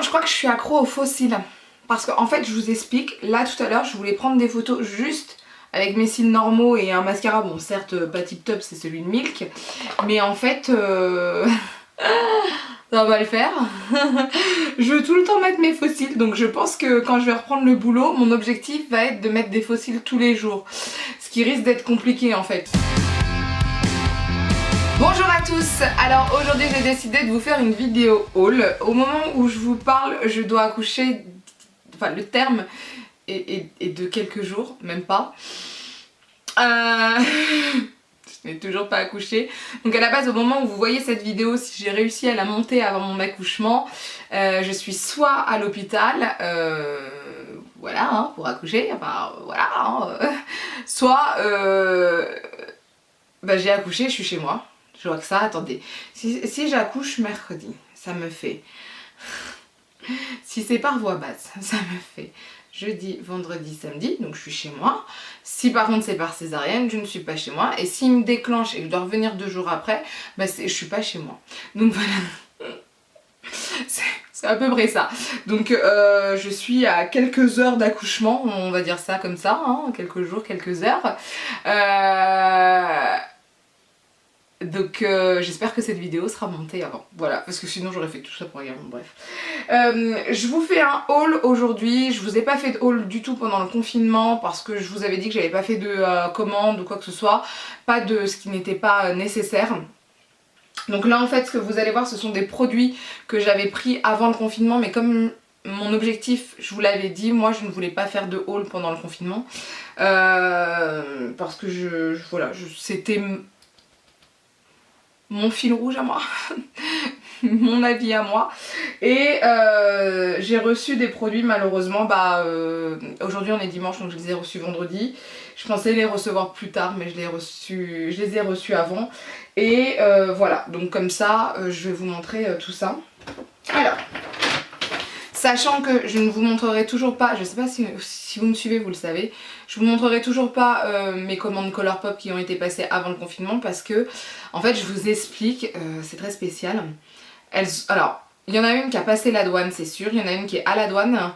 Bon, je crois que je suis accro aux faux cils. Parce qu'en fait, je vous explique, là tout à l'heure, je voulais prendre des photos juste avec mes cils normaux et un mascara. Bon, certes, pas tip top, c'est celui de Milk. Mais en fait, ça va le faire. Je veux tout le temps mettre mes faux cils. Donc je pense que quand je vais reprendre le boulot, mon objectif va être de mettre des faux cils tous les jours. Ce qui risque d'être compliqué en fait. Bonjour à tous, alors aujourd'hui j'ai décidé de vous faire une vidéo haul. Au moment où je vous parle, je dois accoucher, enfin le terme est de quelques jours, même pas. Je n'ai toujours pas accouché. Donc à la base, au moment où vous voyez cette vidéo, si j'ai réussi à la monter avant mon accouchement, je suis soit à l'hôpital, voilà, hein, pour accoucher, enfin voilà, hein, soit j'ai accouché, je suis chez moi. Je vois que ça, attendez, si j'accouche mercredi, ça me fait, si c'est par voie basse, ça me fait jeudi, vendredi, samedi, donc je suis chez moi. Si par contre c'est par césarienne, je ne suis pas chez moi. Et s'il me déclenche et que je dois revenir 2 jours après, bah je suis pas chez moi. Donc voilà, c'est à peu près ça. Donc je suis à quelques heures d'accouchement, on va dire ça comme ça, hein, quelques jours, quelques heures. Donc j'espère que cette vidéo sera montée avant, voilà, parce que sinon j'aurais fait tout ça pour rien, bon, bref. Je vous fais un haul aujourd'hui, je vous ai pas fait de haul du tout pendant le confinement parce que je vous avais dit que j'avais pas fait de commande ou quoi que ce soit, pas de ce qui n'était pas nécessaire. Donc là en fait ce que vous allez voir ce sont des produits que j'avais pris avant le confinement, mais comme mon objectif, je vous l'avais dit, moi je ne voulais pas faire de haul pendant le confinement parce que voilà, c'était mon fil rouge à moi, mon avis à moi. Et j'ai reçu des produits malheureusement, aujourd'hui on est dimanche donc je les ai reçus vendredi. Je pensais les recevoir plus tard mais je les ai reçus avant. Et voilà, donc comme ça je vais vous montrer tout ça. Alors, sachant que je ne vous montrerai toujours pas, je sais pas si vous me suivez, vous le savez, je vous montrerai toujours pas mes commandes Colourpop qui ont été passées avant le confinement parce que, en fait, je vous explique, c'est très spécial. Alors, il y en a une qui a passé la douane, c'est sûr, il y en a une qui est à la douane,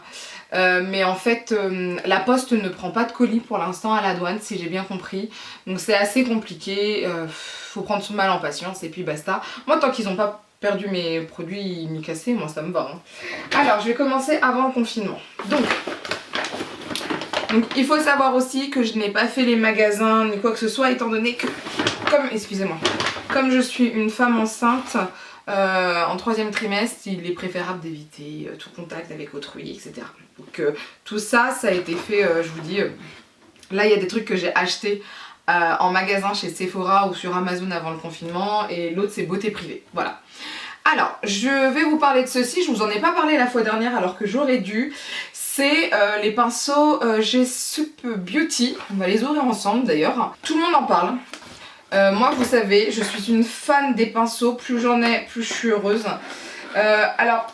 mais en fait, la poste ne prend pas de colis pour l'instant à la douane, si j'ai bien compris. Donc c'est assez compliqué, faut prendre son mal en patience et puis basta. Moi, tant qu'ils n'ont pas perdu mes produits ni cassés, moi ça me va. Hein. Alors je vais commencer avant le confinement. Donc il faut savoir aussi que je n'ai pas fait les magasins ni quoi que ce soit étant donné que, comme je suis une femme enceinte en 3e trimestre, il est préférable d'éviter tout contact avec autrui, etc. Donc tout ça, ça a été fait, je vous dis, là il y a des trucs que j'ai achetés en magasin chez Sephora ou sur Amazon avant le confinement et l'autre c'est beauté privée, voilà. Alors, je vais vous parler de ceci, je vous en ai pas parlé la fois dernière alors que j'aurais dû. C'est les pinceaux G-Sup Beauty, on va les ouvrir ensemble d'ailleurs. Tout le monde en parle. Moi vous savez, je suis une fan des pinceaux, plus j'en ai, plus je suis heureuse. Alors,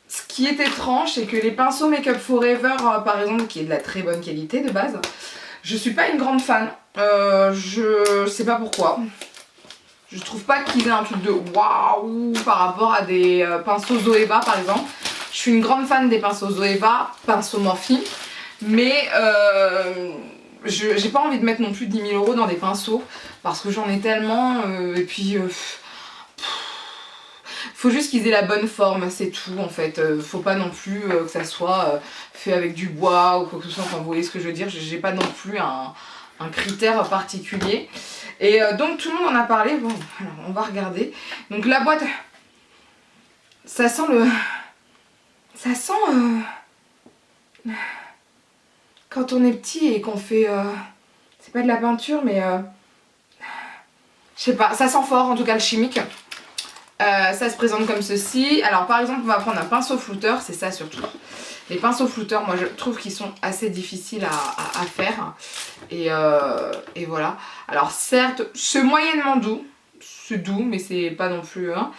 ce qui est étrange, c'est que les pinceaux Make Up Forever, par exemple, qui est de la très bonne qualité de base, je suis pas une grande fan. Je sais pas pourquoi. Je trouve pas qu'ils aient un truc de waouh par rapport à des pinceaux Zoeva par exemple. Je suis une grande fan des pinceaux Zoeva, pinceaux Morphe, mais j'ai pas envie de mettre non plus 10 000 € dans des pinceaux parce que j'en ai tellement et puis faut juste qu'ils aient la bonne forme, c'est tout en fait. Faut pas non plus que ça soit fait avec du bois ou quoi que ce soit, enfin vous voyez ce que je veux dire, j'ai pas non plus un critère particulier. Et donc tout le monde en a parlé, bon alors on va regarder. Donc la boîte, ça sent quand on est petit et qu'on fait, c'est pas de la peinture mais je sais pas, ça sent fort en tout cas le chimique. Ça se présente comme ceci. Alors par exemple on va prendre un pinceau flouteur, c'est ça surtout. Les pinceaux flouteurs, moi je trouve qu'ils sont assez difficiles à faire. Et voilà. Alors certes, c'est moyennement doux. C'est doux, mais c'est pas non plus... Hein.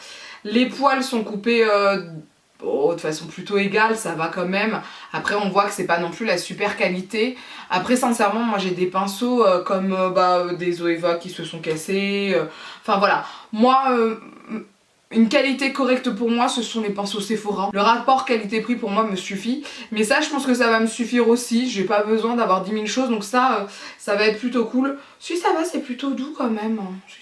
Les poils sont coupés de façon plutôt égale, ça va quand même. Après on voit que c'est pas non plus la super qualité. Après sincèrement, moi j'ai des pinceaux comme des Zoeva qui se sont cassés. Enfin voilà. Moi... Une qualité correcte pour moi, ce sont les pinceaux Sephora. Le rapport qualité-prix pour moi me suffit. Mais ça, je pense que ça va me suffire aussi. J'ai pas besoin d'avoir 10 000 choses. Donc ça, ça va être plutôt cool. Si ça va, c'est plutôt doux quand même.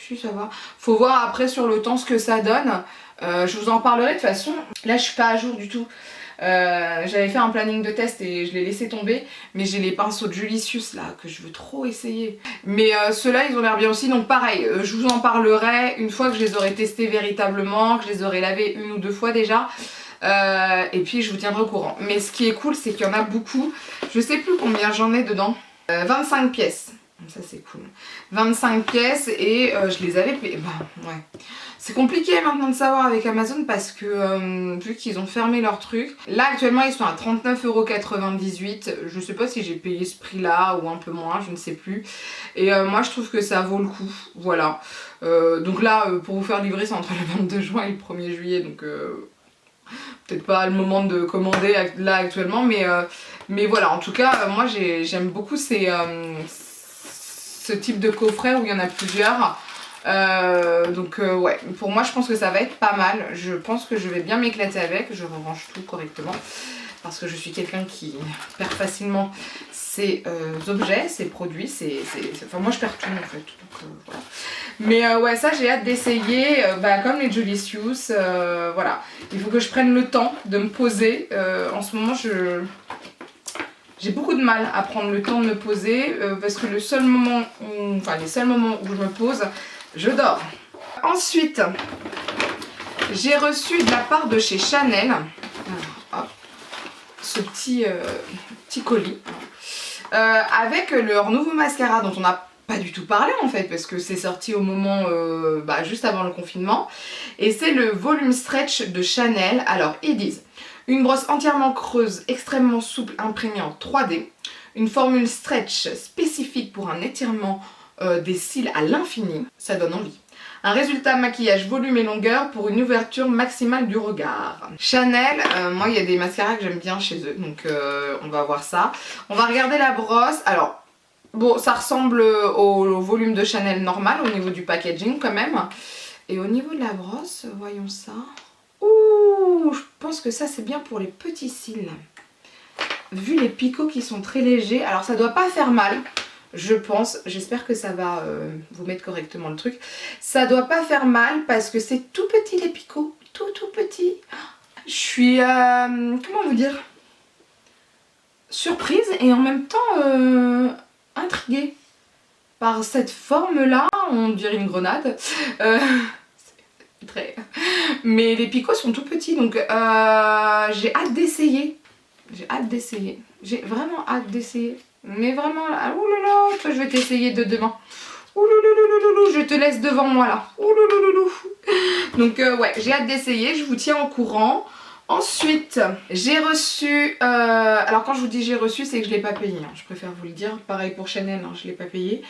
Si ça va. Faut voir après sur le temps ce que ça donne. Je vous en parlerai de toute façon. Là, je suis pas à jour du tout. J'avais fait un planning de test et je l'ai laissé tomber, mais j'ai les pinceaux de Julicius là que je veux trop essayer, mais ceux-là ils ont l'air bien aussi, donc pareil, je vous en parlerai une fois que je les aurai testés véritablement, que je les aurai lavés 1 ou 2 fois déjà, et puis je vous tiendrai au courant. Mais ce qui est cool, c'est qu'il y en a beaucoup, je sais plus combien j'en ai dedans, 25 pièces. Ça c'est cool. 25 pièces et je les avais payées. Bah, ouais. C'est compliqué maintenant de savoir avec Amazon parce que vu qu'ils ont fermé leur truc. Là actuellement ils sont à 39,98 €. Je sais pas si j'ai payé ce prix là ou un peu moins, je ne sais plus. Et moi je trouve que ça vaut le coup. Voilà. Donc là pour vous faire livrer c'est entre le 22 juin et le 1er juillet. Donc peut-être pas le moment de commander là actuellement. Mais voilà, en tout cas moi j'aime beaucoup ce type de coffret où il y en a plusieurs. Donc ouais, pour moi je pense que ça va être pas mal. Je pense que je vais bien m'éclater avec. Je range tout correctement parce que je suis quelqu'un qui perd facilement ses objets, ses produits, enfin moi je perds tout en fait. Donc, voilà. Mais ouais, ça j'ai hâte d'essayer, comme les Julicius, voilà. Il faut que je prenne le temps de me poser. En ce moment j'ai beaucoup de mal à prendre le temps de me poser parce que les seuls moments où je me pose, je dors. Ensuite, j'ai reçu de la part de chez Chanel ce petit colis avec leur nouveau mascara dont on n'a pas du tout parlé en fait parce que c'est sorti au moment juste avant le confinement, et c'est le volume stretch de Chanel. Alors ils disent une brosse entièrement creuse, extrêmement souple, imprimée en 3D, une formule stretch spécifique pour un étirement des cils à l'infini, ça donne envie. Un résultat maquillage volume et longueur pour une ouverture maximale du regard. Chanel, moi il y a des mascaras que j'aime bien chez eux, donc on va voir ça. On va regarder la brosse. Alors bon, ça ressemble au volume de Chanel normal au niveau du packaging quand même. Et au niveau de la brosse, voyons ça. Ouh, je pense que ça c'est bien pour les petits cils. Vu les picots qui sont très légers, alors ça doit pas faire mal. Je pense, j'espère que ça va vous mettre correctement le truc. Ça doit pas faire mal parce que c'est tout petit les picots, tout petit. Je suis, comment vous dire, surprise et en même temps intriguée par cette forme là, on dirait une grenade. Très... Mais les picots sont tout petits, donc j'ai hâte d'essayer. J'ai vraiment hâte d'essayer. Mais vraiment, oulala, toi je vais t'essayer de demain. Ouloulouloulou, je te laisse devant moi là. Ouloulouloulou. Donc ouais, j'ai hâte d'essayer, je vous tiens au courant. Ensuite, j'ai reçu... alors quand je vous dis j'ai reçu, c'est que je ne l'ai pas payé. Hein, je préfère vous le dire. Pareil pour Chanel, hein, je ne l'ai pas payé.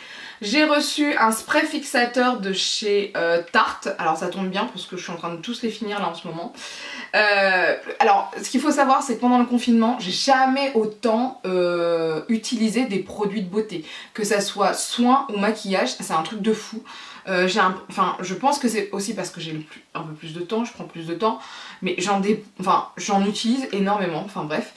J'ai reçu un spray fixateur de chez Tarte. Alors ça tombe bien parce que je suis en train de tous les finir là en ce moment. Alors ce qu'il faut savoir, c'est que pendant le confinement, j'ai jamais autant utilisé des produits de beauté. Que ça soit soins ou maquillage, c'est un truc de fou. Je pense que c'est aussi parce que j'ai un peu plus de temps, je prends plus de temps, mais j'en utilise énormément, enfin bref.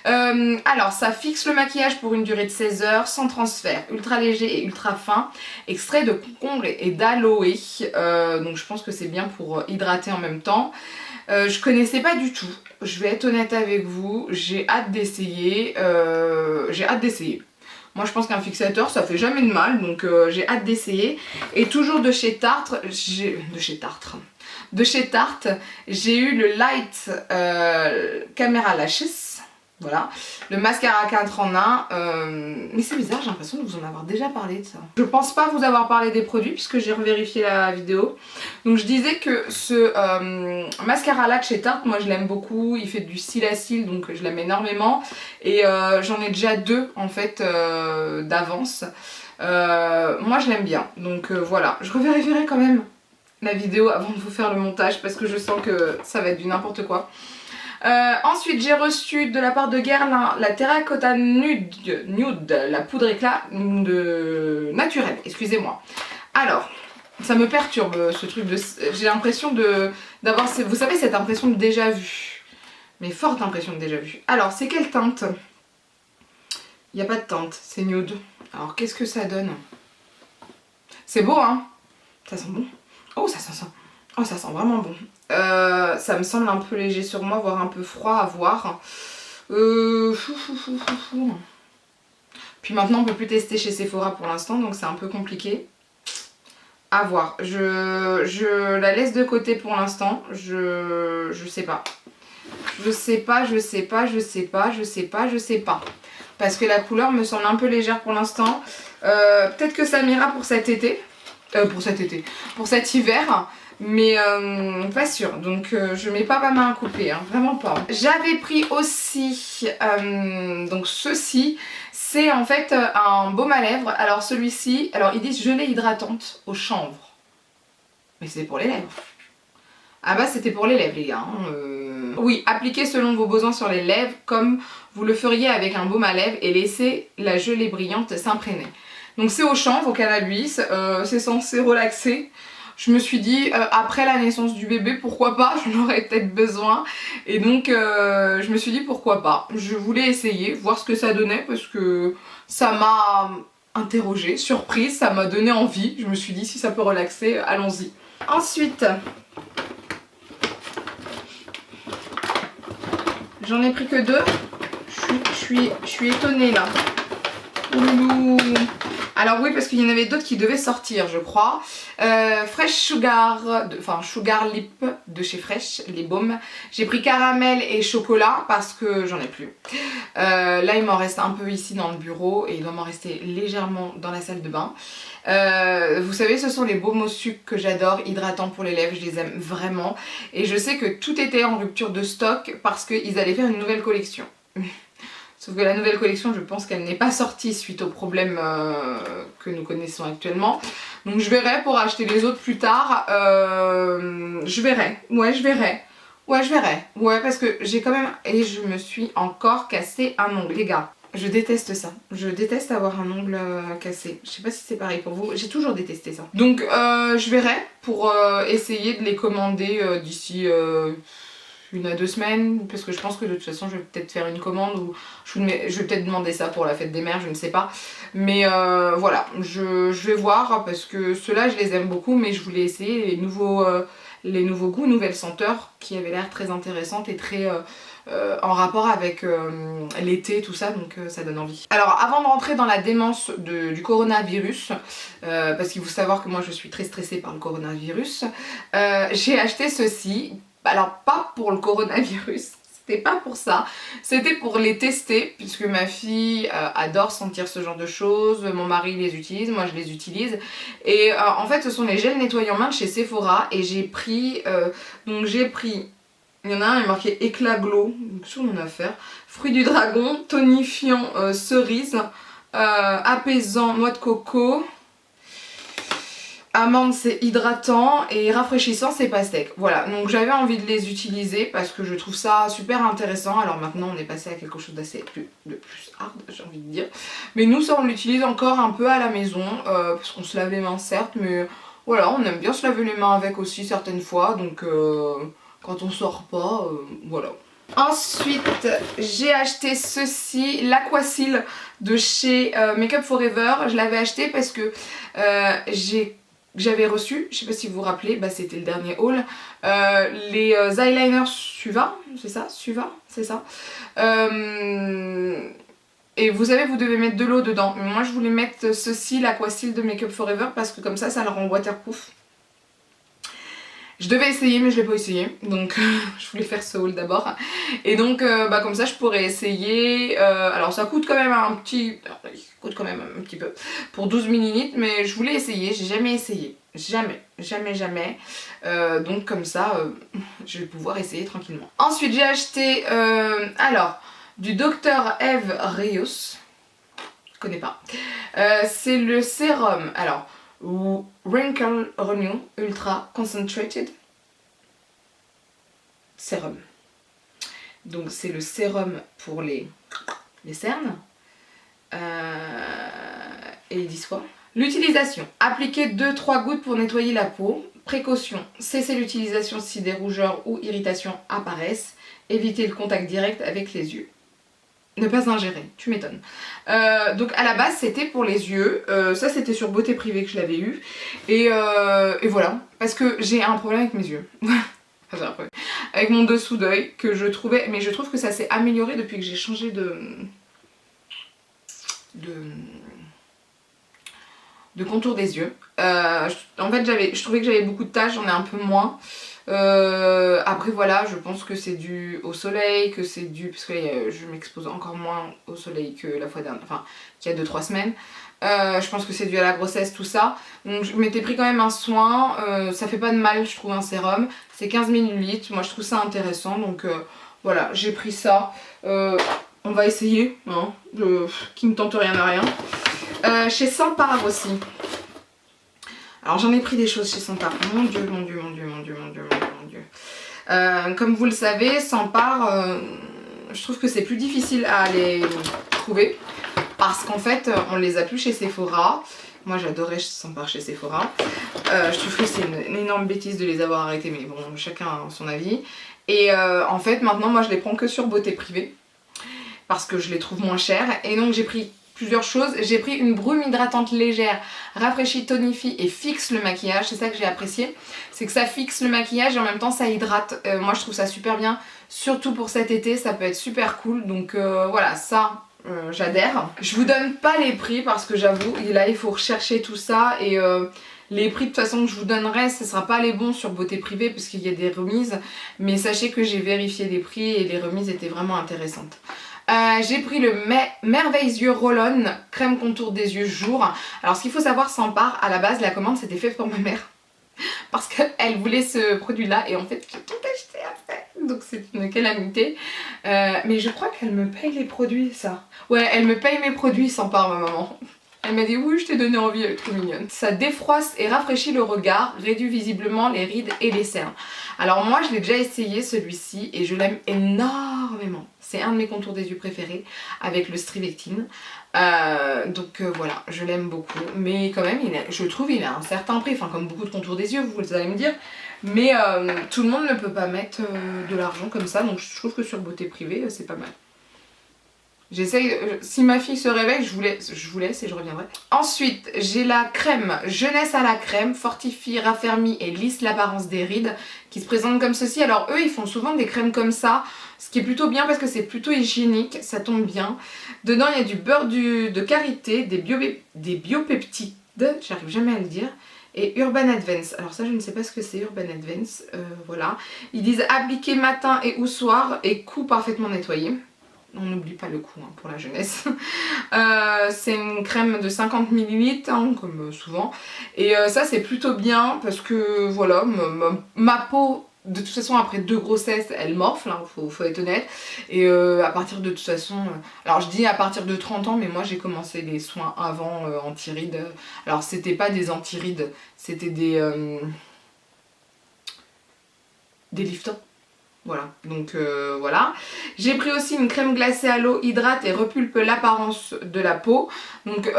Alors ça fixe le maquillage pour une durée de 16 heures, sans transfert, ultra léger et ultra fin, extrait de concombre et d'aloe, donc je pense que c'est bien pour hydrater en même temps. Je connaissais pas du tout, je vais être honnête avec vous, j'ai hâte d'essayer, Moi je pense qu'un fixateur ça fait jamais de mal, donc j'ai hâte d'essayer. Et toujours de chez Tarte, j'ai eu le Light Camera Lashes. Voilà, le mascara 4 en 1, mais c'est bizarre, j'ai l'impression de vous en avoir déjà parlé de ça. Je pense pas vous avoir parlé des produits puisque j'ai revérifié la vidéo. Donc je disais que ce mascara là de chez Tarte, moi je l'aime beaucoup, il fait du cil à cil donc je l'aime énormément. Et j'en ai déjà 2 en fait d'avance. Moi je l'aime bien, donc voilà, je revérifierai quand même la vidéo avant de vous faire le montage parce que je sens que ça va être du n'importe quoi. Ensuite j'ai reçu de la part de Guerlain la Terracotta Nude, la poudre éclat naturelle, excusez-moi. Alors, ça me perturbe ce truc de... J'ai l'impression d'avoir, vous savez, cette impression de déjà vu. Mais forte impression de déjà vu. Alors, c'est quelle teinte? Il n'y a pas de teinte, c'est nude. Alors, qu'est-ce que ça donne? C'est beau, hein? Ça sent bon. Oh, ça sent ça. Oh, ça sent vraiment bon. Ça me semble un peu léger sur moi, voire un peu froid à voir. Puis maintenant, on peut plus tester chez Sephora pour l'instant, donc c'est un peu compliqué. À voir. Je la laisse de côté pour l'instant. Je sais pas. Je sais pas. Parce que la couleur me semble un peu légère pour l'instant. Peut-être que ça m'ira pour cet été. Pour cet hiver. Mais pas sûr. Donc je mets pas ma main à couper. Hein, vraiment pas. J'avais pris aussi donc ceci. C'est en fait un baume à lèvres. Alors celui-ci, alors ils disent gelée hydratante au chanvre. Mais c'est pour les lèvres. Ah bah c'était pour les lèvres les gars. Hein. Oui, appliquez selon vos besoins sur les lèvres comme vous le feriez avec un baume à lèvres et laissez la gelée brillante s'imprégner. Donc c'est au chanvre, au cannabis, c'est censé relaxer. Je me suis dit, après la naissance du bébé, pourquoi pas, j'en aurais peut-être besoin. Et donc, je me suis dit, pourquoi pas. Je voulais essayer, voir ce que ça donnait, parce que ça m'a interrogée, surprise, ça m'a donné envie. Je me suis dit, si ça peut relaxer, allons-y. Ensuite, j'en ai pris que 2. Je suis étonnée, là. Ouloulou. Alors oui, parce qu'il y en avait d'autres qui devaient sortir, je crois. Fresh Sugar, enfin Sugar Lip de chez Fresh, les baumes. J'ai pris caramel et chocolat parce que j'en ai plus. Là, il m'en reste un peu ici dans le bureau et il doit m'en rester légèrement dans la salle de bain. Vous savez, ce sont les baumes au sucre que j'adore, hydratants pour les lèvres, je les aime vraiment. Et je sais que tout était en rupture de stock parce qu'ils allaient faire une nouvelle collection. Sauf que la nouvelle collection, je pense qu'elle n'est pas sortie suite aux problèmes que nous connaissons actuellement. Donc je verrai pour acheter les autres plus tard. Je verrai. Ouais, je verrai. Ouais, parce que j'ai quand même... Et je me suis encore cassé un ongle, les gars. Je déteste ça. Je déteste avoir un ongle cassé. Je sais pas si c'est pareil pour vous. J'ai toujours détesté ça. Donc je verrai pour essayer de les commander d'ici... 1 à 2 semaines, parce que je pense que de toute façon je vais peut-être faire une commande ou je vais peut-être demander ça pour la fête des mères, je ne sais pas. Mais voilà, je vais voir parce que ceux-là je les aime beaucoup, mais je voulais essayer les nouveaux goûts, nouvelles senteurs qui avaient l'air très intéressantes et très en rapport avec l'été, tout ça, donc ça donne envie. Alors avant de rentrer dans la démence du coronavirus, parce qu'il faut savoir que moi je suis très stressée par le coronavirus, j'ai acheté ceci. Alors pas pour le coronavirus, c'était pas pour ça, c'était pour les tester puisque ma fille adore sentir ce genre de choses, mon mari les utilise, moi je les utilise et en fait ce sont les gels nettoyants mains de chez Sephora et j'ai pris, il y en a un, il est marqué éclat glow, donc sur mon affaire, fruit du dragon, tonifiant cerise, apaisant noix de coco. Amande c'est hydratant et rafraîchissant c'est pastèque. Voilà, donc j'avais envie de les utiliser parce que je trouve ça super intéressant. Alors maintenant on est passé à quelque chose d'assez plus hard, j'ai envie de dire. Mais nous ça on l'utilise encore un peu à la maison parce qu'on se lave les mains certes, mais voilà, on aime bien se laver les mains avec aussi certaines fois. Donc quand on sort pas, voilà. Ensuite j'ai acheté ceci, l'Aquasil de chez Make Up For Ever. Je l'avais acheté parce que j'avais reçu, je sais pas si vous vous rappelez, bah c'était le dernier haul, les eyeliners Suva, c'est ça? Suva, c'est ça. Et vous savez, vous devez mettre de l'eau dedans. Mais moi je voulais mettre ceci, l'Aquasil de Make Up For Ever, parce que comme ça le rend waterproof. Je devais essayer mais je l'ai pas essayé, donc je voulais faire ce haul d'abord. Et donc bah, comme ça je pourrais essayer, alors ça coûte quand même un petit peu, pour 12 ml, mais je voulais essayer, j'ai jamais essayé, jamais. Donc comme ça je vais pouvoir essayer tranquillement. Ensuite j'ai acheté, alors, du Dr Eve Rios, je connais pas, c'est le sérum, alors... Wrinkle Renew Ultra Concentrated Sérum. Donc c'est le sérum pour les cernes. Et ils disent quoi? L'utilisation. Appliquer 2-3 gouttes pour nettoyer la peau. Précaution. Cesser l'utilisation si des rougeurs ou irritations apparaissent. Éviter le contact direct avec les yeux. Ne pas ingérer, tu m'étonnes. Donc à la base c'était pour les yeux, ça c'était sur Beauté Privée que je l'avais eu. Et voilà, parce que j'ai un problème avec mes yeux. Enfin, j'ai un problème. Avec mon dessous d'œil que je trouvais, mais je trouve que ça s'est amélioré depuis que j'ai changé de contour des yeux. En fait je trouvais que j'avais beaucoup de taches, j'en ai un peu moins. Après voilà, je pense que c'est dû au soleil, que c'est dû, parce que je m'expose encore moins au soleil que la fois dernière, enfin qu'il y a 2-3 semaines. Je pense que c'est dû à la grossesse, tout ça. Donc je m'étais pris quand même un soin, ça fait pas de mal je trouve un sérum, c'est 15 ml, moi je trouve ça intéressant, donc voilà, j'ai pris ça. On va essayer, hein, qui ne tente rien à rien. Chez Sampar aussi. Alors j'en ai pris des choses chez Sampar. Mon dieu, mon dieu, mon dieu, mon dieu, mon dieu, mon dieu. Comme vous le savez, Sampar, je trouve que c'est plus difficile à les trouver. Parce qu'en fait, on les a plus chez Sephora. Moi j'adorais Sampar chez Sephora. Je trouve que c'est une énorme bêtise de les avoir arrêtés. Mais bon, chacun a son avis. Et en fait, maintenant, moi je les prends que sur Beauté Privée. Parce que je les trouve moins chers. Et donc j'ai pris plusieurs choses. J'ai pris une brume hydratante légère, rafraîchit, tonifie et fixe le maquillage. C'est ça que j'ai apprécié. C'est que ça fixe le maquillage et en même temps ça hydrate. Moi je trouve ça super bien. Surtout pour cet été, ça peut être super cool. Donc voilà, ça j'adhère. Je vous donne pas les prix parce que j'avoue, là il faut rechercher tout ça. Et les prix de toute façon que je vous donnerai, ce ne sera pas les bons sur Beauté Privée parce qu'il y a des remises. Mais sachez que j'ai vérifié les prix et les remises étaient vraiment intéressantes. J'ai pris le Merveilles Yeux Roll-On crème contour des yeux jour. Alors ce qu'il faut savoir, Sampar, à la base la commande c'était fait pour ma mère. Parce qu'elle voulait ce produit là et en fait j'ai tout acheté après. Donc c'est une calamité. Mais je crois qu'elle me paye les produits ça. Ouais, elle me paye mes produits Sampar, ma maman. Elle m'a dit oui, je t'ai donné envie, elle est trop mignonne. Ça défroisse et rafraîchit le regard, réduit visiblement les rides et les cernes. Alors moi je l'ai déjà essayé celui-ci et je l'aime énormément. C'est un de mes contours des yeux préférés avec le Strivectine. Donc voilà, je l'aime beaucoup. Mais quand même, je trouve il a un certain prix, enfin comme beaucoup de contours des yeux, vous allez me dire. Mais tout le monde ne peut pas mettre de l'argent comme ça, donc je trouve que sur Beauté Privée, c'est pas mal. J'essaye, si ma fille se réveille, je vous laisse et je reviendrai. Ensuite, j'ai la crème Jeunesse à la crème, fortifie, raffermit et lisse l'apparence des rides, qui se présente comme ceci. Alors eux, ils font souvent des crèmes comme ça, ce qui est plutôt bien parce que c'est plutôt hygiénique, ça tombe bien. Dedans, il y a du beurre de karité, des biopeptides, j'arrive jamais à le dire, et Urban Advance. Alors ça, je ne sais pas ce que c'est Urban Advance, voilà. Ils disent appliquer matin et ou soir et cou parfaitement nettoyé. On n'oublie pas le coup hein, pour la jeunesse. C'est une crème de 50 ml hein, comme souvent. Et ça c'est plutôt bien parce que voilà, ma peau de toute façon après 2 grossesses elle morfle, hein, faut être honnête. Et à partir de toute façon, alors je dis à partir de 30 ans mais moi j'ai commencé les soins avant anti-rides. Alors c'était pas des anti-rides, c'était des liftants. Voilà, donc voilà. J'ai pris aussi une crème glacée à l'eau, hydrate et repulpe l'apparence de la peau. Donc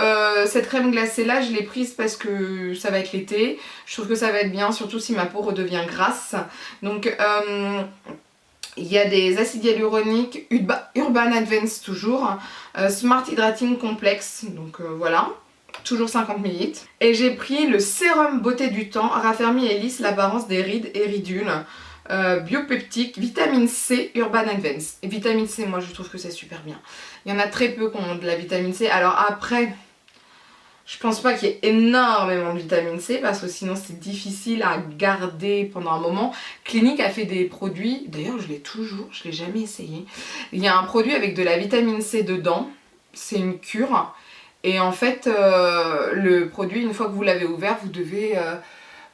cette crème glacée là, je l'ai prise parce que ça va être l'été. Je trouve que ça va être bien, surtout si ma peau redevient grasse. Donc il y a des acides hyaluroniques, Urban Advance toujours, Smart Hydrating Complex, donc voilà. Toujours 50 ml. Et j'ai pris le sérum beauté du temps, raffermit et lisse l'apparence des rides et ridules. Biopeptique, vitamine C, Urban Advance. Et vitamine C, moi je trouve que c'est super bien. Il y en a très peu qui ont de la vitamine C. Alors après, je pense pas qu'il y ait énormément de vitamine C parce que sinon c'est difficile à garder pendant un moment. Clinique a fait des produits, d'ailleurs je l'ai toujours, je l'ai jamais essayé. Il y a un produit avec de la vitamine C dedans, c'est une cure. Et en fait, le produit, une fois que vous l'avez ouvert, vous devez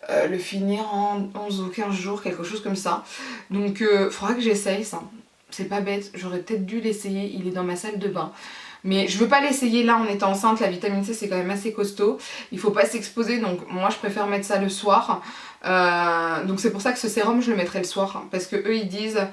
le finir en 11 ou 15 jours, quelque chose comme ça. Donc faudra que j'essaye ça. C'est pas bête, j'aurais peut-être dû l'essayer, il est dans ma salle de bain. Mais je veux pas l'essayer là en étant enceinte, la vitamine C c'est quand même assez costaud. Il faut pas s'exposer, donc moi je préfère mettre ça le soir. Donc c'est pour ça que ce sérum je le mettrai le soir. Parce que eux ils disent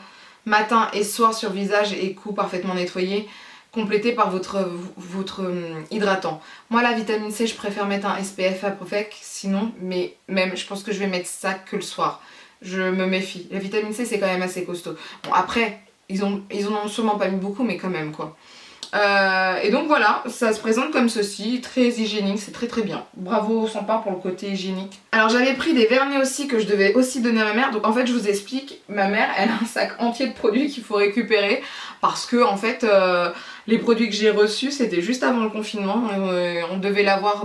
matin et soir sur visage et cou parfaitement nettoyé. complété par votre hydratant. Moi la vitamine C je préfère mettre un SPF avec sinon, mais même je pense que je vais mettre ça que le soir. Je me méfie. La vitamine C c'est quand même assez costaud. Bon après, ils en ont sûrement pas mis beaucoup mais quand même quoi. Et donc voilà, ça se présente comme ceci, très hygiénique, c'est très très bien. Bravo Sympa pour le côté hygiénique. Alors j'avais pris des vernis aussi que je devais aussi donner à ma mère. Donc en fait je vous explique, ma mère elle a un sac entier de produits qu'il faut récupérer. Parce que en fait les produits que j'ai reçus c'était juste avant le confinement. On devait l'avoir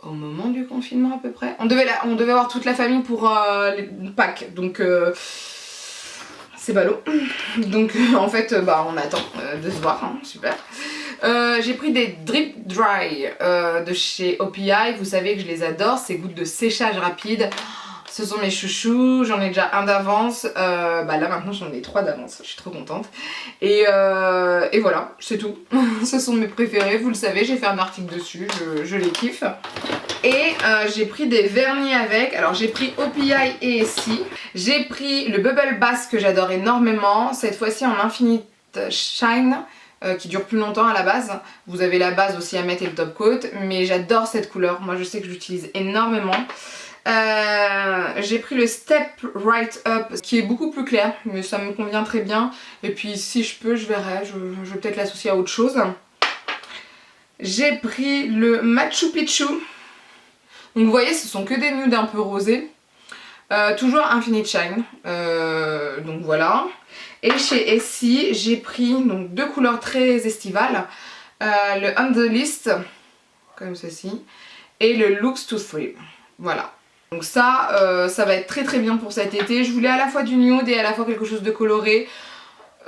au moment du confinement à peu près. On devait avoir toute la famille pour les Pâques. Donc c'est ballot. Donc en fait on attend de se voir, hein, super. J'ai pris des Drip Dry de chez OPI, vous savez que je les adore, ces gouttes de séchage rapide. Ce sont mes chouchous, j'en ai déjà un d'avance, là maintenant j'en ai 3 d'avance, je suis trop contente. Et voilà, c'est tout. Ce sont mes préférés, vous le savez, j'ai fait un article dessus, je les kiffe. Et j'ai pris des vernis avec, alors j'ai pris OPI et Essie. J'ai pris le Bubble Bass que j'adore énormément, cette fois-ci en Infinite Shine. Qui dure plus longtemps à la base. Vous avez la base aussi à mettre et le top coat, mais j'adore cette couleur, moi je sais que je l'utilise énormément. J'ai pris le Step Right Up qui est beaucoup plus clair, mais ça me convient très bien. Et puis si je peux, je verrai, je vais peut-être l'associer à autre chose. J'ai pris le Machu Picchu. Donc vous voyez, ce sont que des nudes un peu rosés. Toujours Infinite Shine. Donc voilà. Et chez Essie, j'ai pris donc 2 couleurs très estivales. Le On The List, comme ceci, et le Looks to Thrill. Voilà. Donc ça, ça va être très très bien pour cet été. Je voulais à la fois du nude et à la fois quelque chose de coloré.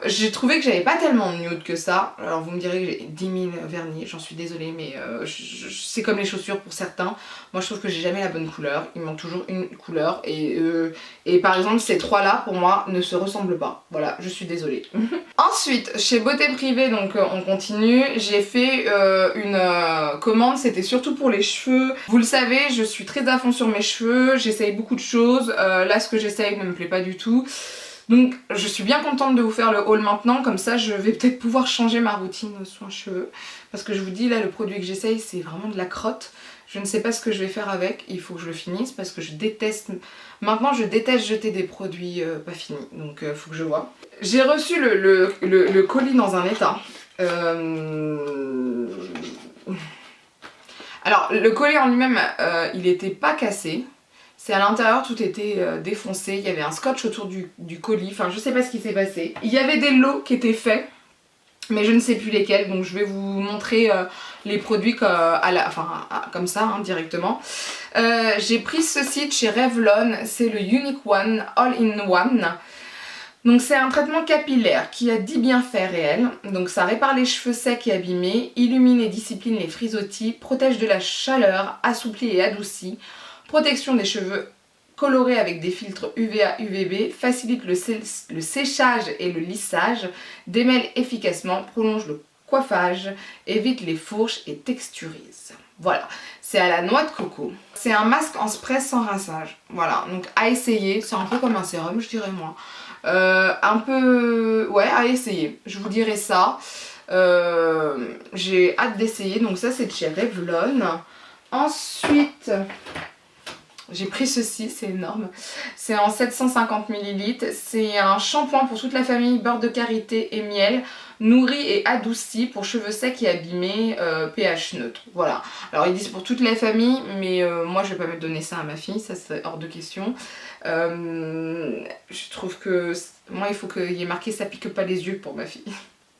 J'ai trouvé que j'avais pas tellement de nude que ça. Alors vous me direz que j'ai 10 000 vernis, j'en suis désolée, mais c'est comme les chaussures pour certains. Moi je trouve que j'ai jamais la bonne couleur, il me manque toujours une couleur. Et par exemple ces 3 là pour moi ne se ressemblent pas. Voilà, je suis désolée. Ensuite, chez Beauté Privée, donc on continue, j'ai fait une commande, c'était surtout pour les cheveux. Vous le savez, je suis très à fond sur mes cheveux, j'essaye beaucoup de choses. Là ce que j'essaye ne me plaît pas du tout. Donc je suis bien contente de vous faire le haul maintenant, comme ça je vais peut-être pouvoir changer ma routine soin cheveux. Parce que je vous dis là, le produit que j'essaye c'est vraiment de la crotte. Je ne sais pas ce que je vais faire avec, il faut que je le finisse parce que je déteste... Maintenant je déteste jeter des produits pas finis, donc faut que je vois. J'ai reçu le colis dans un état. Alors le colis en lui-même il était pas cassé. C'est à l'intérieur, tout était défoncé, il y avait un scotch autour du colis, enfin je sais pas ce qui s'est passé. Il y avait des lots qui étaient faits, mais je ne sais plus lesquels, donc je vais vous montrer les produits comme ça, hein, directement. J'ai pris ceci de chez Revlon, c'est le Unique One All-in-One. Donc c'est un traitement capillaire qui a 10 bienfaits réels. Donc ça répare les cheveux secs et abîmés, illumine et discipline les frisottis, protège de la chaleur, assouplit et adoucit. Protection des cheveux colorés avec des filtres UVA UVB, facilite le séchage et le lissage, démêle efficacement, prolonge le coiffage, évite les fourches et texturise. Voilà, c'est à la noix de coco. C'est un masque en spray sans rinçage. Voilà, donc à essayer, c'est un peu comme un sérum je dirais moi. Un peu... ouais, à essayer, je vous dirai ça. J'ai hâte d'essayer, donc ça c'est de chez Revlon. Ensuite... j'ai pris ceci, c'est énorme. C'est en 750 ml. C'est un shampoing pour toute la famille, beurre de karité et miel, nourri et adouci pour cheveux secs et abîmés, pH neutre. Voilà. Alors ils disent pour toute la famille, mais moi je vais pas me donner ça à ma fille, ça c'est hors de question. Je trouve que moi il faut qu'il y ait marqué ça pique pas les yeux pour ma fille.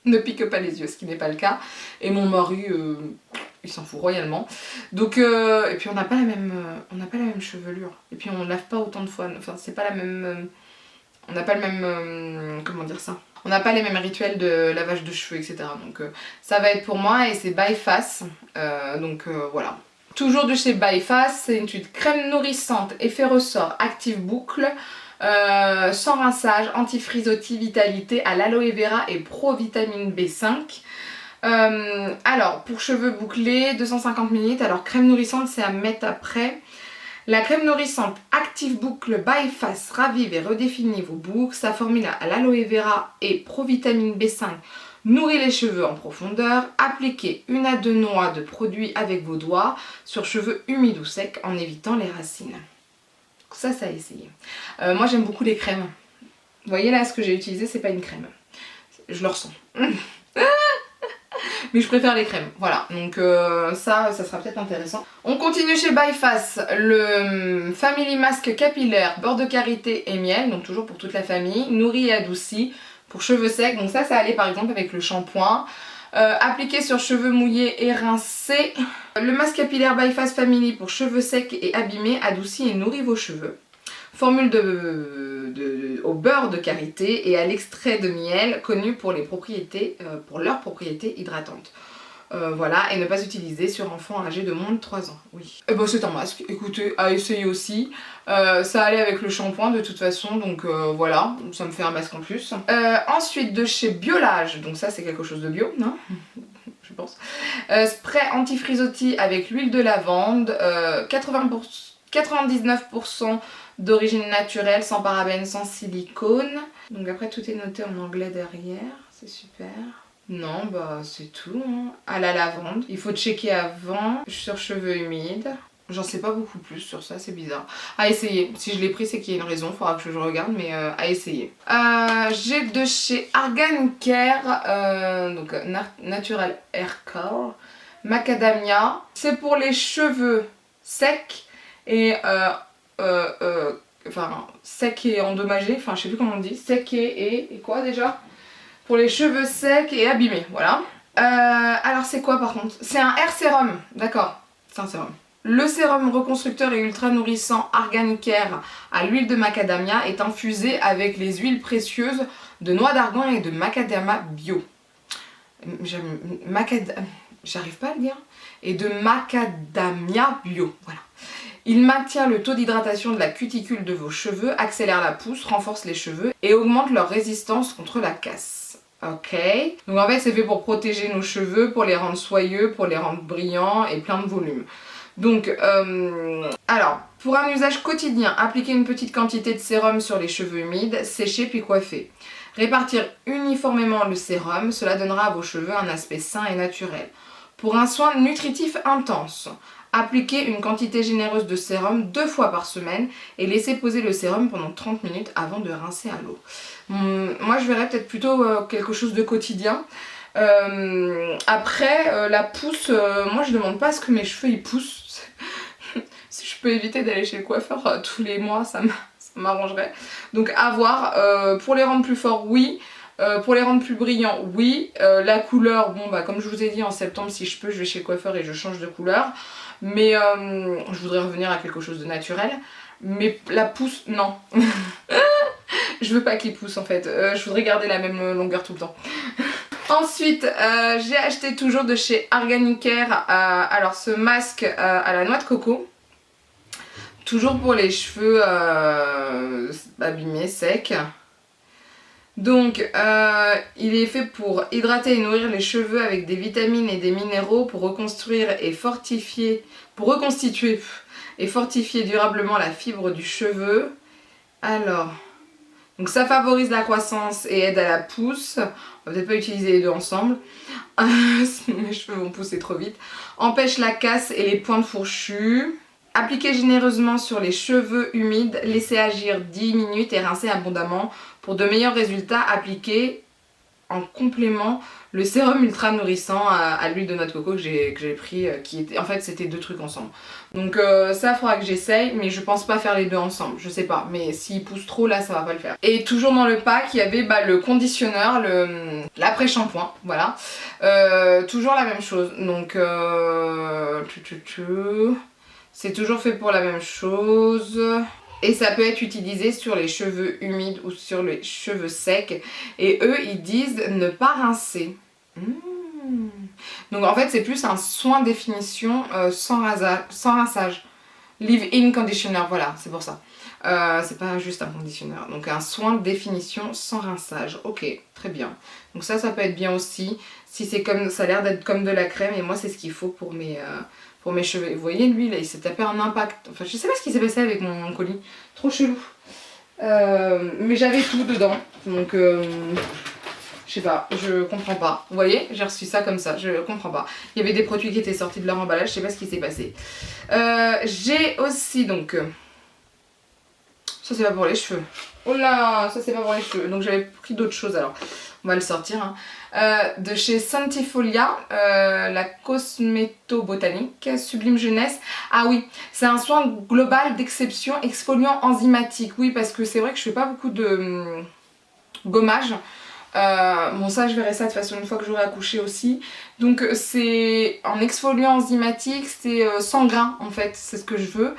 Ne pique pas les yeux, ce qui n'est pas le cas. Et mon mari... il s'en fout royalement. Donc et puis on n'a pas la même chevelure. Et puis on lave pas autant de fois. Enfin c'est pas la même. On n'a pas le même. Comment dire ça? On n'a pas les mêmes rituels de lavage de cheveux, etc. Donc ça va être pour moi et c'est By Face. Voilà. Toujours de chez By Face, c'est une crème nourrissante, effet ressort, active boucle. Sans rinçage, anti-frisottis, vitalité à l'aloe vera et pro-vitamine B5. Alors pour cheveux bouclés 250 ml, alors crème nourrissante c'est à mettre après. La crème nourrissante Active Boucle By Face ravive et redéfinit vos boucles. Sa formule à l'aloe vera et provitamine B5 Nourrit les cheveux en profondeur. Appliquez 1 à 2 noix de produit avec vos doigts sur cheveux humides ou secs en évitant les racines. Ça à essayer. Moi j'aime beaucoup les crèmes. Vous voyez là, ce que j'ai utilisé, c'est pas une crème. Je le ressens. Mais je préfère les crèmes. Voilà, donc ça sera peut-être intéressant. On continue chez Byface, le Family Mask capillaire, beurre de karité et miel, donc toujours pour toute la famille, nourri et adouci pour cheveux secs. Donc ça allait par exemple avec le shampoing. Appliqué sur cheveux mouillés et rincés. Le masque capillaire Byface Family pour cheveux secs et abîmés, adoucit et nourrit vos cheveux. Formule au beurre de karité et à l'extrait de miel, connu pour leurs propriétés hydratantes. Voilà, et ne pas utiliser sur enfants âgés de moins de 3 ans. Oui. Et bah c'est un masque, écoutez, à essayer aussi. Ça allait avec le shampoing de toute façon, donc voilà, ça me fait un masque en plus. Ensuite de chez Biolage, donc ça c'est quelque chose de bio, non? Je pense. Spray anti-frisottis avec l'huile de lavande, 99% d'origine naturelle, sans parabènes, sans silicone. Donc après tout est noté en anglais derrière, c'est super. Non, bah c'est tout, hein. À la lavande. Il faut checker avant, sur cheveux humides. J'en sais pas beaucoup plus sur ça, c'est bizarre. À essayer. Si je l'ai pris, c'est qu'il y a une raison, faudra que je regarde, mais à essayer. J'ai de chez Argan Care, donc Natural Hair Care, Macadamia. C'est pour les cheveux secs et enfin secs et endommagés, enfin je sais plus comment on dit, sec et quoi déjà? Pour les cheveux secs et abîmés, voilà. Alors c'est quoi par contre? C'est un hair sérum, d'accord, c'est un sérum. Le sérum reconstructeur et ultra nourrissant Argan Care à l'huile de macadamia est infusé avec les huiles précieuses de noix d'argan et de macadamia bio. J'arrive pas à le dire. Et de macadamia bio, voilà. Il maintient le taux d'hydratation de la cuticule de vos cheveux, accélère la pousse, renforce les cheveux et augmente leur résistance contre la casse. Ok. Donc en fait c'est fait pour protéger nos cheveux, pour les rendre soyeux, pour les rendre brillants et plein de volume. Donc, alors, pour un usage quotidien, appliquez une petite quantité de sérum sur les cheveux humides, sécher puis coiffer. Répartir uniformément le sérum, cela donnera à vos cheveux un aspect sain et naturel. Pour un soin nutritif intense, appliquez une quantité généreuse de sérum 2 fois par semaine et laissez poser le sérum pendant 30 minutes avant de rincer à l'eau. Moi je verrais peut-être plutôt quelque chose de quotidien. Après la pousse, moi je demande pas à ce que mes cheveux ils poussent. Si je peux éviter d'aller chez le coiffeur tous les mois, ça m'arrangerait. Donc à voir. Pour les rendre plus forts, oui. Pour les rendre plus brillants, oui. La couleur, bon bah comme je vous ai dit en septembre, si je peux, je vais chez le coiffeur et je change de couleur. Mais je voudrais revenir à quelque chose de naturel. Mais la pousse, non. Je veux pas qu'il pousse en fait. Je voudrais garder la même longueur tout le temps. Ensuite, j'ai acheté toujours de chez Argan Care, alors ce masque à la noix de coco. Toujours pour les cheveux abîmés, secs. Donc, il est fait pour hydrater et nourrir les cheveux avec des vitamines et des minéraux pour reconstituer et fortifier durablement la fibre du cheveu. Alors, donc ça favorise la croissance et aide à la pousse. On va peut-être pas utiliser les deux ensemble. Sinon mes cheveux vont pousser trop vite. Empêche la casse et les pointes fourchues. Appliquez généreusement sur les cheveux humides. Laissez agir 10 minutes et rincez abondamment. Pour de meilleurs résultats, appliquez en complément le sérum ultra nourrissant à l'huile de noix de coco que j'ai pris, qui était, en fait c'était 2 trucs ensemble. Donc ça il faudra que j'essaye, mais je pense pas faire les deux ensemble, je sais pas, mais s'il pousse trop là ça va pas le faire. Et toujours dans le pack il y avait le conditionneur, l'après-shampoing, voilà. Toujours la même chose, donc c'est toujours fait pour la même chose. Et ça peut être utilisé sur les cheveux humides ou sur les cheveux secs. Et eux, ils disent ne pas rincer. Donc en fait, c'est plus un soin définition sans rinçage. Leave-in conditioner, voilà, c'est pour ça. C'est pas juste un conditionneur. Donc un soin de définition sans rinçage. Ok, très bien. Donc ça peut être bien aussi. Si c'est comme, ça a l'air d'être comme de la crème. Et moi, c'est ce qu'il faut pour mes cheveux. Vous voyez, lui, là, il s'est tapé un impact. Enfin, je sais pas ce qui s'est passé avec mon colis. Trop chelou. Mais j'avais tout dedans. Donc, je sais pas, je comprends pas. Vous voyez, j'ai reçu ça comme ça, je comprends pas. Il y avait des produits qui étaient sortis de leur emballage, je sais pas ce qui s'est passé. J'ai aussi donc... ça c'est pas pour les cheveux. Oh là, ça c'est pas pour les cheveux. Donc j'avais pris d'autres choses alors. On va le sortir. Hein. De chez Santifolia, la Cosméto Botanique, Sublime Jeunesse. Ah oui, c'est un soin global d'exception exfoliant enzymatique. Oui, parce que c'est vrai que je fais pas beaucoup de gommage. Bon ça je verrai ça de toute façon une fois que j'aurai accouché aussi. Donc c'est en exfoliant enzymatique, c'est sans grains en fait, c'est ce que je veux.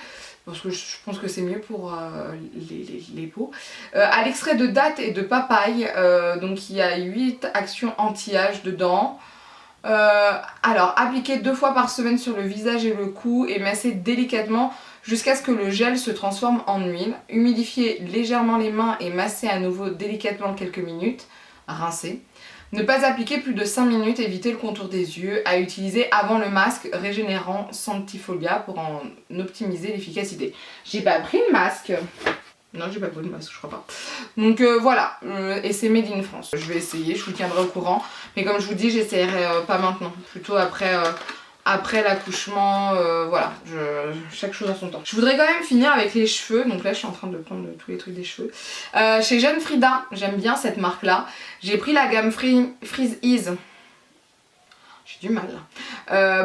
Parce que je pense que c'est mieux pour les peaux. À l'extrait de date et de papaye, donc il y a 8 actions anti-âge dedans. Alors, appliquer 2 fois par semaine sur le visage et le cou et masser délicatement jusqu'à ce que le gel se transforme en huile. Humidifier légèrement les mains et masser à nouveau délicatement quelques minutes. Rincer. Ne pas appliquer plus de 5 minutes, éviter le contour des yeux, à utiliser avant le masque régénérant Santifolia pour en optimiser l'efficacité. J'ai pas pris le masque. Non, j'ai pas pris le masque, je crois pas. Donc voilà, et c'est made in France. Je vais essayer, je vous tiendrai au courant. Mais comme je vous dis, j'essaierai pas maintenant, plutôt après l'accouchement, voilà, chaque chose en son temps. Je voudrais quand même finir avec les cheveux, donc là je suis en train de prendre tous les trucs des cheveux. Chez Jeune Frida, j'aime bien cette marque là, j'ai pris la gamme Freeze Ease. J'ai du mal.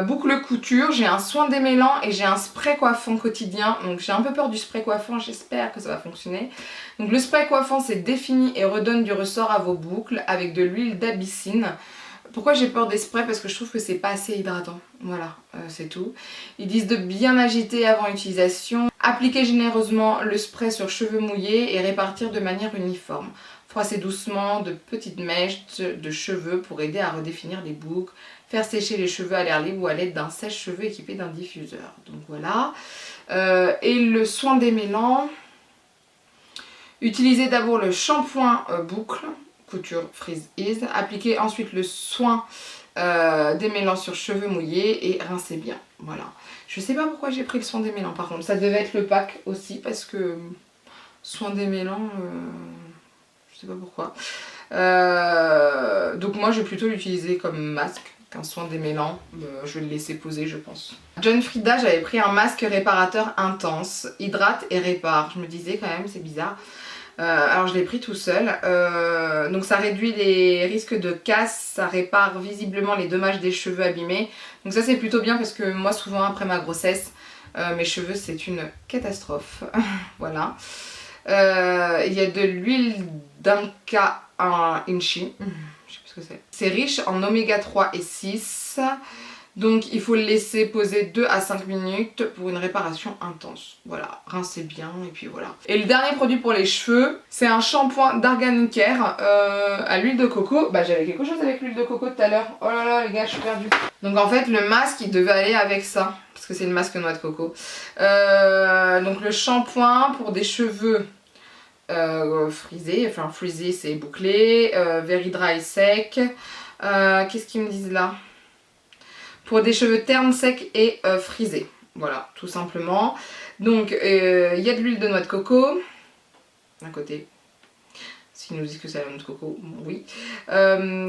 Boucle couture, j'ai un soin démêlant et j'ai un spray coiffant quotidien. Donc j'ai un peu peur du spray coiffant, j'espère que ça va fonctionner. Donc le spray coiffant c'est définit et redonne du ressort à vos boucles avec de l'huile d'abyssine. Pourquoi j'ai peur des sprays? Parce que je trouve que c'est pas assez hydratant. Voilà, c'est tout. Ils disent de bien agiter avant utilisation. Appliquer généreusement le spray sur cheveux mouillés et répartir de manière uniforme. Froisser doucement de petites mèches de cheveux pour aider à redéfinir les boucles. Faire sécher les cheveux à l'air libre ou à l'aide d'un sèche-cheveux équipé d'un diffuseur. Donc voilà. Et le soin démêlant. Utilisez d'abord le shampoing boucle. Couture Freeze Ease. Appliquez ensuite le soin démêlant sur cheveux mouillés et rincez bien. Voilà. Je sais pas pourquoi j'ai pris le soin démêlant par contre. Ça devait être le pack aussi parce que soin démêlant, je sais pas pourquoi. Donc moi je vais plutôt l'utiliser comme masque qu'un soin démêlant. Je vais le laisser poser je pense. Jeune Frida, j'avais pris un masque réparateur intense. Hydrate et répare. Je me disais quand même c'est bizarre. Alors je l'ai pris tout seul, donc ça réduit les risques de casse, ça répare visiblement les dommages des cheveux abîmés. Donc ça c'est plutôt bien parce que moi souvent après ma grossesse, mes cheveux c'est une catastrophe. Voilà. Il y a de l'huile d'Anka Inchi, je sais pas ce que c'est. C'est riche en oméga 3 et 6. Donc il faut le laisser poser 2 à 5 minutes pour une réparation intense. Voilà, rincez bien et puis voilà. Et le dernier produit pour les cheveux, c'est un shampoing d'Organic Care à l'huile de coco. Bah j'avais quelque chose avec l'huile de coco tout à l'heure. Oh là là les gars, je suis perdue. Donc en fait le masque il devait aller avec ça. Parce que c'est le masque noix de coco. Donc le shampoing pour des cheveux frisés. Enfin frisés c'est bouclé. Very dry sec. Qu'est-ce qu'ils me disent là? Pour des cheveux ternes, secs et frisés. Voilà, tout simplement. Donc, il y a de l'huile de noix de coco. D'un côté. S'ils nous disent que c'est la noix de coco, bon, oui.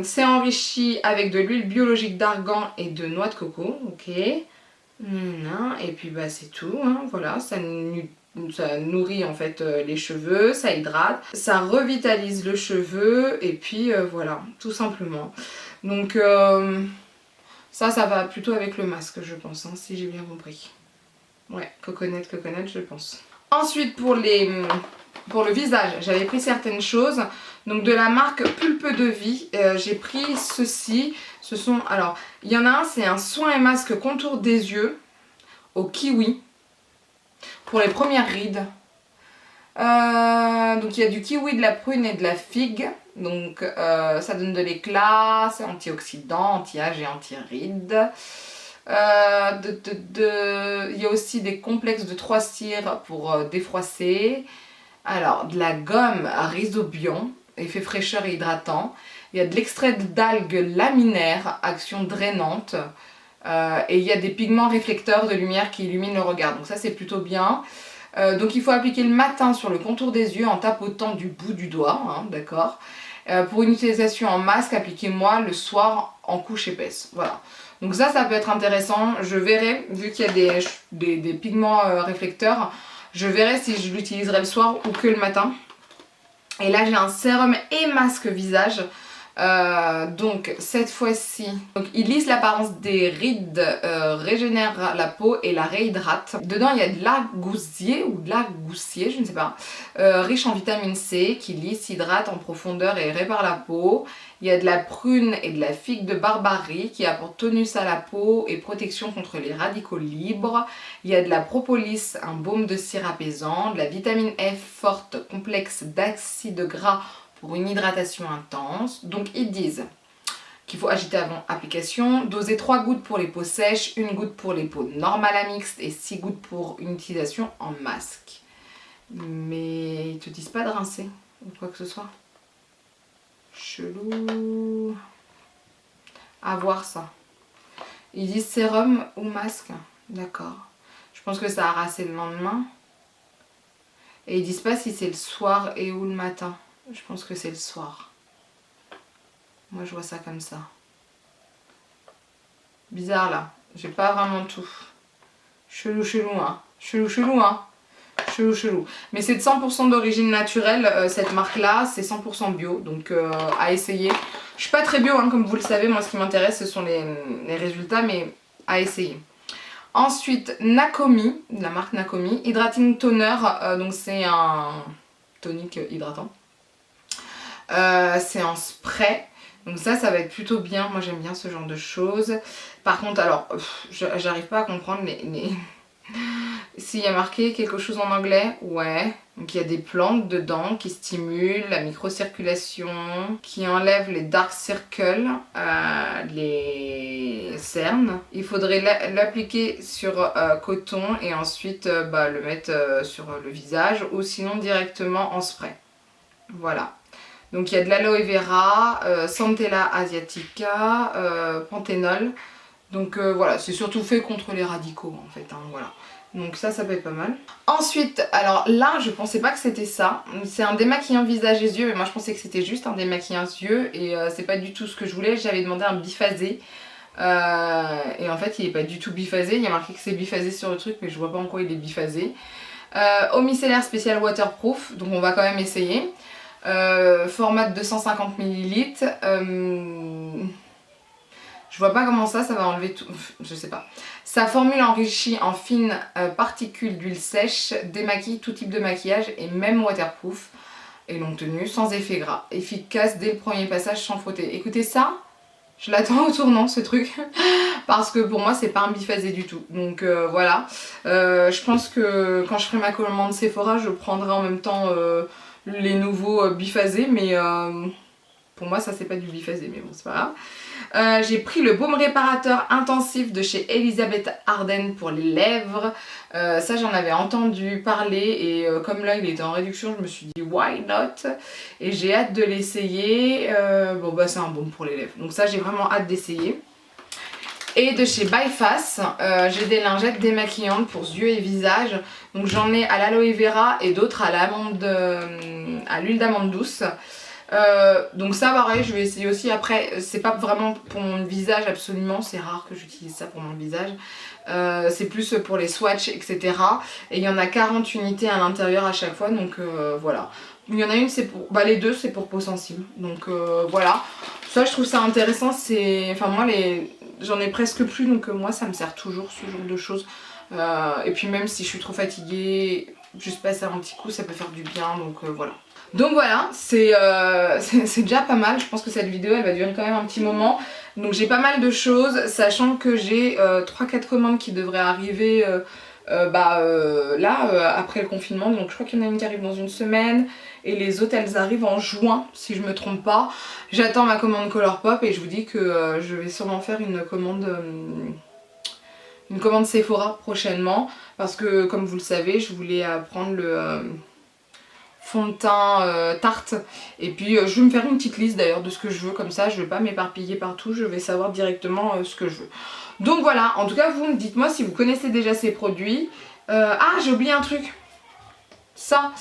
C'est enrichi avec de l'huile biologique d'argan et de noix de coco. Ok. Et puis, bah, c'est tout. Hein, voilà, ça nourrit en fait les cheveux, ça hydrate. Ça revitalise le cheveu. Et puis, voilà, tout simplement. Donc... ça va plutôt avec le masque, je pense, hein, si j'ai bien compris. Ouais, coconut, je pense. Ensuite, pour le visage, j'avais pris certaines choses. Donc, de la marque Pulpe de Vie, j'ai pris ceci. Ce sont, alors, il y en a un, c'est un soin et masque contour des yeux au kiwi. Pour les premières rides. Donc, il y a du kiwi, de la prune et de la figue. Donc ça donne de l'éclat, c'est antioxydant, anti-âge et anti-rides. Il y a aussi des complexes de 3 cires pour défroisser. Alors de la gomme à rhizobium, effet fraîcheur et hydratant. Il y a de l'extrait d'algues laminaires, action drainante. Et il y a des pigments réflecteurs de lumière qui illuminent le regard. Donc ça c'est plutôt bien. Donc il faut appliquer le matin sur le contour des yeux en tapotant du bout du doigt, hein, d'accord. Pour une utilisation en masque, appliquez-moi le soir en couche épaisse. Voilà. Donc ça peut être intéressant. Je verrai, vu qu'il y a des pigments réflecteurs, je verrai si je l'utiliserai le soir ou que le matin. Et là j'ai un sérum et masque visage. Donc cette fois-ci, il lisse l'apparence des rides, régénère la peau et la réhydrate. Dedans il y a de la goussier ou de la goussier, je ne sais pas, riche en vitamine C qui lisse, hydrate en profondeur et répare la peau. Il y a de la prune et de la figue de Barbarie qui apportent tonus à la peau et protection contre les radicaux libres. Il y a de la propolis, un baume de cire apaisant, de la vitamine F forte, complexe d'acides gras pour une hydratation intense. Donc ils disent qu'il faut agiter avant application, doser 3 gouttes pour les peaux sèches, 1 goutte pour les peaux normales à mixtes et 6 gouttes pour une utilisation en masque. Mais ils te disent pas de rincer ou quoi que ce soit. Chelou. À voir ça. Ils disent sérum ou masque. D'accord. Je pense que ça a rassé le lendemain. Et ils disent pas si c'est le soir et ou le matin. Je pense que c'est le soir. Moi je vois ça comme ça. Bizarre là. J'ai pas vraiment tout. Chelou hein. Chelou hein. Chelou. Mais c'est de 100% d'origine naturelle, cette marque-là, c'est 100% bio, donc à essayer. Je suis pas très bio, hein, comme vous le savez, moi ce qui m'intéresse ce sont les résultats, mais à essayer. Ensuite, Nakomi, la marque Nakomi, Hydrating Toner, donc c'est un tonique hydratant. C'est en spray. Donc ça va être plutôt bien, moi j'aime bien ce genre de choses. Par contre, alors, j'arrive pas à comprendre les... S'il y a marqué quelque chose en anglais, ouais. Donc il y a des plantes dedans qui stimulent la microcirculation, qui enlèvent les dark circles, les cernes. Il faudrait l'appliquer sur coton et ensuite le mettre sur le visage ou sinon directement en spray. Voilà. Donc il y a de l'aloe vera, Centella asiatica, panthénol. Donc voilà, c'est surtout fait contre les radicaux en fait, hein, voilà. Donc ça peut être pas mal. Ensuite, alors là, je pensais pas que c'était ça. C'est un démaquillant visage et yeux, mais moi je pensais que c'était juste un démaquillant yeux et c'est pas du tout ce que je voulais. J'avais demandé un biphasé. Et en fait, il est pas du tout biphasé. Il y a marqué que c'est biphasé sur le truc, mais je vois pas en quoi il est biphasé. Eau micellaire spécial waterproof, donc on va quand même essayer. Format de 250 ml. Je vois pas comment ça va enlever tout, je sais pas. Sa formule enrichie en fines particules d'huile sèche démaquille tout type de maquillage et même waterproof et longue tenue sans effet gras. Efficace dès le premier passage sans frotter. Écoutez ça, je l'attends au tournant ce truc parce que pour moi c'est pas un biphasé du tout. Donc voilà, je pense que quand je ferai ma commande Sephora je prendrai en même temps les nouveaux biphasés mais pour moi ça c'est pas du biphasé mais bon c'est pas grave. J'ai pris le baume réparateur intensif de chez Elisabeth Arden pour les lèvres. Ça j'en avais entendu parler et comme là il était en réduction je me suis dit why not. Et j'ai hâte de l'essayer. Bon bah c'est un baume pour les lèvres. Donc ça j'ai vraiment hâte d'essayer. Et de chez Byface, j'ai des lingettes démaquillantes pour yeux et visage. Donc j'en ai à l'aloe vera et d'autres à l'huile d'amande douce. Donc ça pareil je vais essayer aussi. Après c'est pas vraiment pour mon visage absolument, c'est rare que j'utilise ça pour mon visage, c'est plus pour les swatchs etc. Et il y en a 40 unités à l'intérieur à chaque fois donc voilà. Il y en a une c'est pour, les deux c'est pour peau sensible donc voilà. Ça je trouve ça intéressant, c'est, enfin moi j'en ai presque plus donc moi ça me sert toujours ce genre de choses. Et puis même si je suis trop fatiguée, juste passer un petit coup ça peut faire du bien donc voilà. Donc voilà, c'est déjà pas mal, je pense que cette vidéo elle va durer quand même un petit moment. Donc j'ai pas mal de choses, sachant que j'ai 3-4 commandes qui devraient arriver après le confinement. Donc je crois qu'il y en a une qui arrive dans une semaine et les autres elles arrivent en juin si je me trompe pas. J'attends ma commande Colourpop et je vous dis que je vais sûrement faire une commande Sephora prochainement. Parce que comme vous le savez, je voulais prendre le... fond de teint Tarte et puis je vais me faire une petite liste d'ailleurs de ce que je veux, comme ça je vais pas m'éparpiller partout, je vais savoir directement ce que je veux. Donc voilà, en tout cas vous dites-moi si vous connaissez déjà ces produits. Ah j'ai oublié un truc, Ça,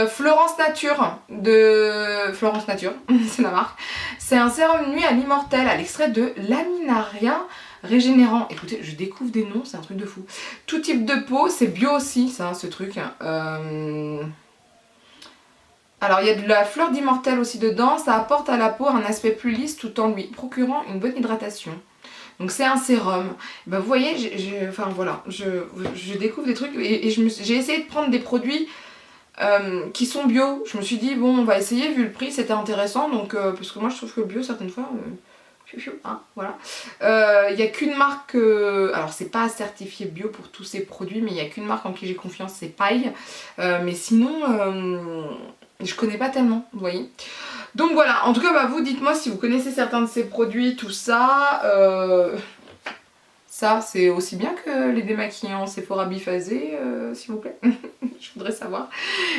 Florence Nature de Florence Nature, c'est la marque. C'est un sérum nuit à l'immortel à l'extrait de laminaria régénérant. Écoutez, je découvre des noms, c'est un truc de fou. Tout type de peau, c'est bio aussi, ça, ce truc. Alors, il y a de la fleur d'immortel aussi dedans. Ça apporte à la peau un aspect plus lisse tout en lui procurant une bonne hydratation. Donc c'est un sérum. Ben, vous voyez, enfin voilà, je découvre des trucs et j'ai essayé de prendre des produits qui sont bio. Je me suis dit, bon, on va essayer, vu le prix, c'était intéressant. Donc, parce que moi, je trouve que bio, certaines fois, hein, voilà. Il n'y a qu'une marque, alors c'est pas certifié bio pour tous ces produits, mais il n'y a qu'une marque en qui j'ai confiance, c'est Paille. Mais sinon, je connais pas tellement, vous voyez. Donc voilà, en tout cas, bah, vous dites-moi si vous connaissez certains de ces produits, tout ça. Ça, c'est aussi bien que les démaquillants Sephora biphasés, s'il vous plaît. Je voudrais savoir.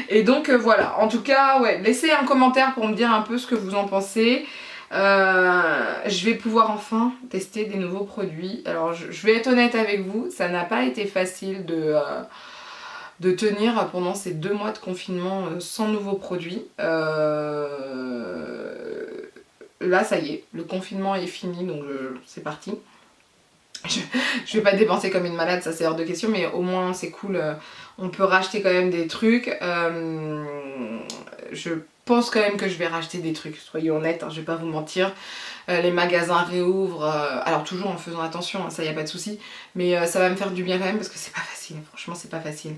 Et donc voilà, en tout cas, ouais, laissez un commentaire pour me dire un peu ce que vous en pensez. Je vais pouvoir enfin tester des nouveaux produits. Alors je vais être honnête avec vous, ça n'a pas été facile de tenir pendant ces 2 mois de confinement sans nouveaux produits. Là ça y est, le confinement est fini, donc c'est parti. Je vais pas dépenser comme une malade, ça c'est hors de question, mais au moins c'est cool, on peut racheter quand même des trucs. Je pense quand même que je vais racheter des trucs, soyons honnêtes, hein, je vais pas vous mentir. Les magasins réouvrent, alors toujours en faisant attention, hein, ça y a pas de souci, mais ça va me faire du bien quand même parce que c'est pas facile, franchement c'est pas facile.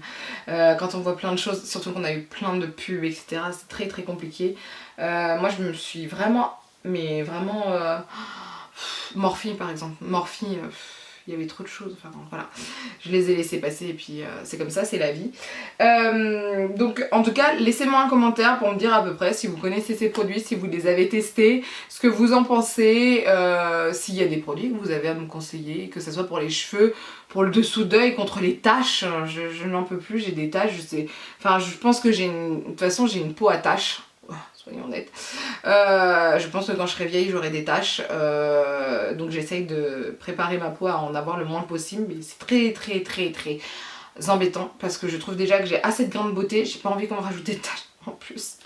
Quand on voit plein de choses, surtout qu'on a eu plein de pubs, etc., c'est très très compliqué. Moi je me suis vraiment, mais vraiment... Morphe par exemple, Morphe, il y avait trop de choses, enfin voilà, je les ai laissés passer et puis c'est comme ça, c'est la vie. Donc en tout cas, laissez-moi un commentaire pour me dire à peu près si vous connaissez ces produits, si vous les avez testés, ce que vous en pensez, s'il y a des produits que vous avez à me conseiller, que ce soit pour les cheveux, pour le dessous d'œil, contre les taches, je n'en peux plus, j'ai des taches, je pense que de toute façon j'ai une peau à taches. Soyons honnêtes. Je pense que quand je serai vieille, j'aurai des taches. Donc j'essaye de préparer ma peau à en avoir le moins possible. Mais c'est très très très très embêtant parce que je trouve déjà que j'ai assez de grains de beauté. J'ai pas envie qu'on me rajoute des taches en plus.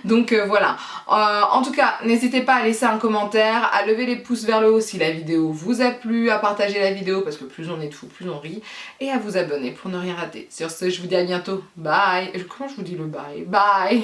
Donc voilà. En tout cas, n'hésitez pas à laisser un commentaire, à lever les pouces vers le haut si la vidéo vous a plu, à partager la vidéo parce que plus on est de fous, plus on rit, et à vous abonner pour ne rien rater. Sur ce, je vous dis à bientôt. Bye. Comment je vous dis le bye? Bye.